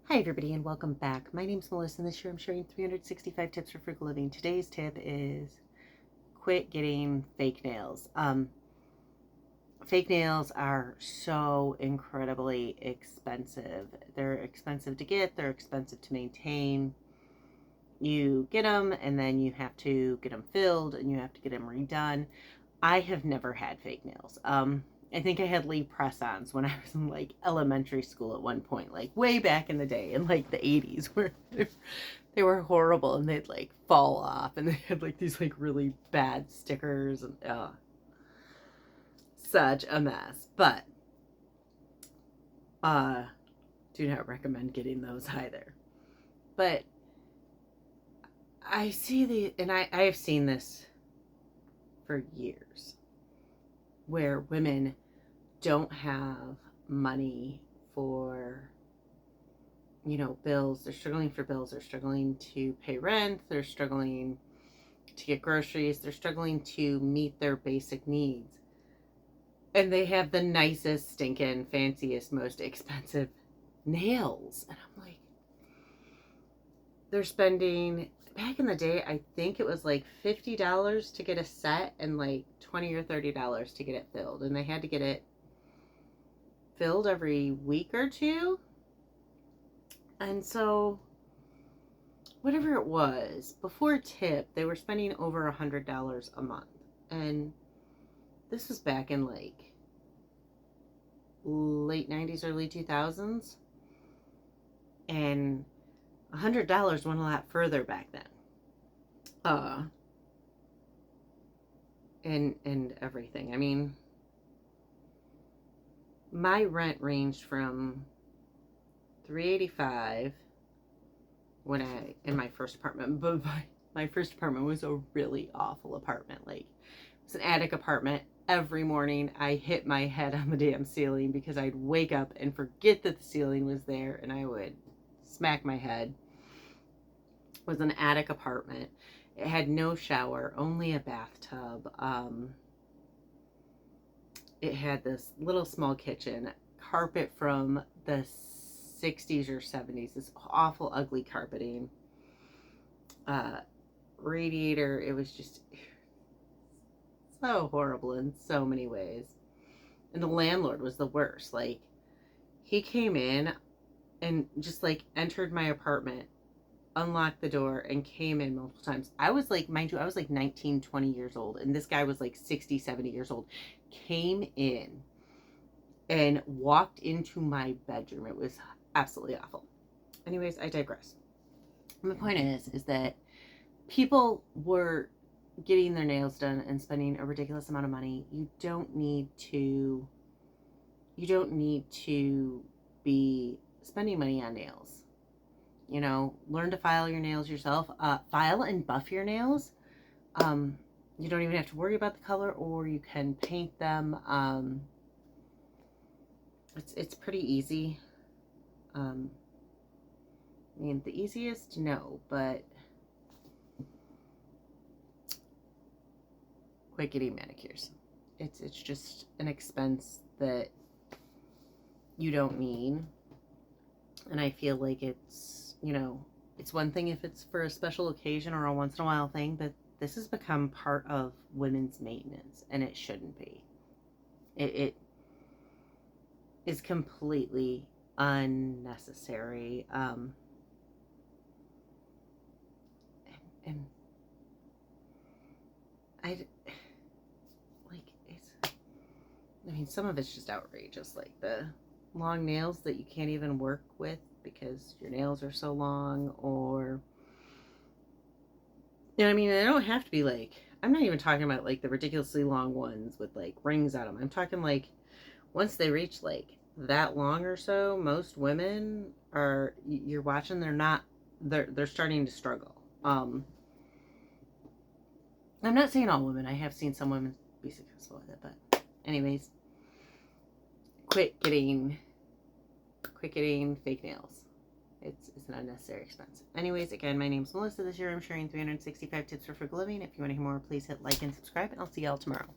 Hi everybody and welcome back. My name's Melissa and this year I'm sharing 365 tips for frugal living. Today's tip is quit getting fake nails. Fake nails are so incredibly expensive. They're expensive to get, they're expensive to maintain. You get them and then you have to get them filled and you have to get them redone. I have never had fake nails. I think I had Lee press-ons when I was in like elementary school at one point, like way back in the day in like the 80s, where they were horrible and they'd like fall off and they had like these like really bad stickers and such a mess. But do not recommend getting those either. But I see and I have seen this for years where women don't have money for, bills. They're struggling for bills. They're struggling to pay rent. They're struggling to get groceries. They're struggling to meet their basic needs. And they have the nicest, stinking, fanciest, most expensive nails. And I'm like, they're spending, back in the day, I think it was like $50 to get a set and like $20 or $30 to get it filled. And they had to get it filled every week or two. And so whatever it was, before tip, they were spending over $100 a month. And this was back in like late 90s, early 2000s. And $100 went a lot further back then. And everything. I mean, my rent ranged from $385 in my first apartment, but my first apartment was a really awful apartment. Like, it was an attic apartment. Every morning I hit my head on the damn ceiling because I'd wake up and forget that the ceiling was there and I would smack my head. It was an attic apartment. It had no shower, only a bathtub. It had this little small kitchen, carpet from the 60s or 70s, this awful ugly carpeting, radiator. It was just so horrible in so many ways. And the landlord was the worst. Like, he came in and just like entered my apartment, unlocked the door, and came in multiple times. I was like, mind you, I was like 19, 20 years old, and this guy was like 60, 70 years old. Came in and walked into my bedroom. It was absolutely awful. Anyways, I digress. My point is that people were getting their nails done and spending a ridiculous amount of money. You don't need to be spending money on nails. Learn to file your nails yourself. File and buff your nails. You don't even have to worry about the color, or you can paint them. It's pretty easy. I mean, the easiest, no, but quit getting manicures. It's just an expense that you don't need. And I feel like it's one thing if it's for a special occasion or a once in a while thing, but this has become part of women's maintenance, and it shouldn't be. It is completely unnecessary. And some of it's just outrageous, like the long nails that you can't even work with because your nails are so long, or they don't have to be like, I'm not even talking about like the ridiculously long ones with like rings on them. I'm talking like once they reach like that long or so, most women you're watching, they're starting to struggle. I'm not saying all women. I have seen some women be successful with it, but anyways, quit getting fake nails. It's an unnecessary expense. Anyways, again, my name's Melissa. This year I'm sharing 365 tips for frugal living. If you want to hear more, please hit like and subscribe, and I'll see y'all tomorrow.